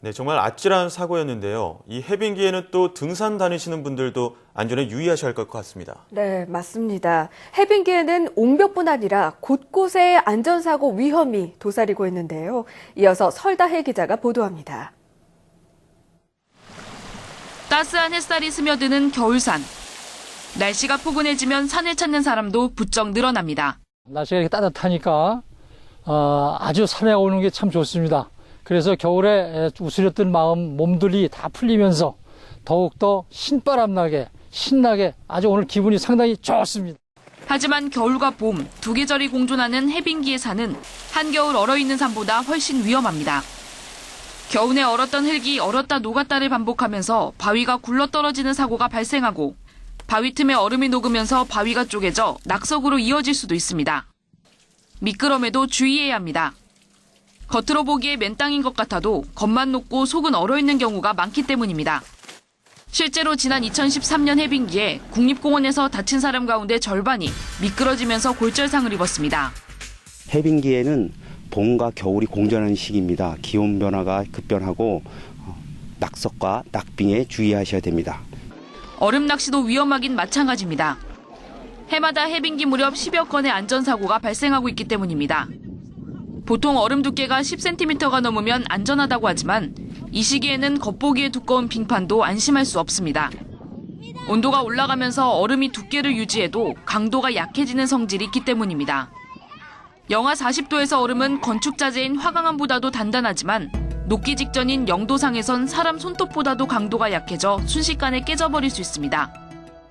네, 정말 아찔한 사고였는데요. 이 해빙기에는 또 등산 다니시는 분들도 안전에 유의하셔야 할 것 같습니다. 네, 맞습니다. 해빙기에는 옹벽뿐 아니라 곳곳에 안전사고 위험이 도사리고 있는데요. 이어서 설다혜 기자가 보도합니다. 따스한 햇살이 스며드는 겨울산. 날씨가 포근해지면 산을 찾는 사람도 부쩍 늘어납니다. 날씨가 이렇게 따뜻하니까 아주 산에 오는 게 참 좋습니다. 그래서 겨울에 우스렸던 몸들이 다 풀리면서 더욱더 신바람나게 신나게 아주 오늘 기분이 상당히 좋습니다. 하지만 겨울과 봄 두 계절이 공존하는 해빙기의 산은 한겨울 얼어있는 산보다 훨씬 위험합니다. 겨우내 얼었던 흙이 얼었다 녹았다를 반복하면서 바위가 굴러떨어지는 사고가 발생하고 바위 틈에 얼음이 녹으면서 바위가 쪼개져 낙석으로 이어질 수도 있습니다. 미끄럼에도 주의해야 합니다. 겉으로 보기에 맨땅인 것 같아도 겉만 녹고 속은 얼어있는 경우가 많기 때문입니다. 실제로 지난 2013년 해빙기에 국립공원에서 다친 사람 가운데 절반이 미끄러지면서 골절상을 입었습니다. 해빙기에는 봄과 겨울이 공존하는 시기입니다. 기온 변화가 급변하고 낙석과 낙빙에 주의하셔야 됩니다. 얼음 낚시도 위험하긴 마찬가지입니다. 해마다 해빙기 무렵 10여 건의 안전사고가 발생하고 있기 때문입니다. 보통 얼음 두께가 10cm가 넘으면 안전하다고 하지만 이 시기에는 겉보기에 두꺼운 빙판도 안심할 수 없습니다. 온도가 올라가면서 얼음이 두께를 유지해도 강도가 약해지는 성질이 있기 때문입니다. 영하 40도에서 얼음은 건축자재인 화강암보다도 단단하지만 녹기 직전인 0도상에선 사람 손톱보다도 강도가 약해져 순식간에 깨져버릴 수 있습니다.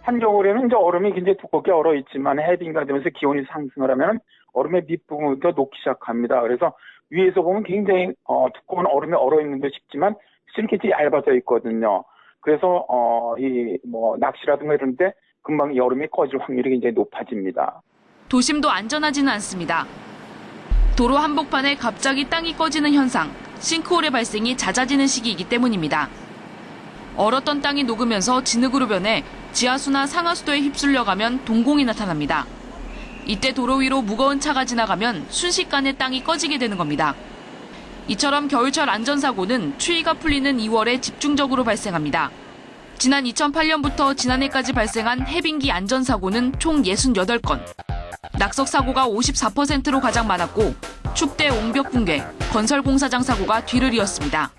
한겨울에는 이제 얼음이 굉장히 두껍게 얼어 있지만 해빙가 되면서 기온이 상승을 하면 얼음의 밑부분부터 녹기 시작합니다. 그래서 위에서 보면 굉장히 두꺼운 얼음이 얼어 있는데 싶지만 실kit이 얇아져 있거든요. 그래서 낚시라든가 이런 데 금방 이 얼음이 꺼질 확률이 굉장히 높아집니다. 도심도 안전하지는 않습니다. 도로 한복판에 갑자기 땅이 꺼지는 현상, 싱크홀의 발생이 잦아지는 시기이기 때문입니다. 얼었던 땅이 녹으면서 진흙으로 변해 지하수나 상하수도에 휩쓸려가면 동공이 나타납니다. 이때 도로 위로 무거운 차가 지나가면 순식간에 땅이 꺼지게 되는 겁니다. 이처럼 겨울철 안전사고는 추위가 풀리는 2월에 집중적으로 발생합니다. 지난 2008년부터 지난해까지 발생한 해빙기 안전사고는 총 68건. 낙석사고가 54%로 가장 많았고 축대 옹벽 붕괴, 건설공사장 사고가 뒤를 이었습니다.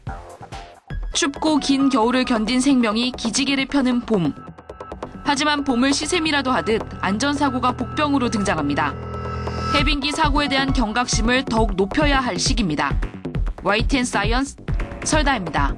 춥고 긴 겨울을 견딘 생명이 기지개를 펴는 봄. 하지만 봄을 시샘이라도 하듯 안전사고가 복병으로 등장합니다. 해빙기 사고에 대한 경각심을 더욱 높여야 할 시기입니다. YTN 사이언스 설다혜입니다.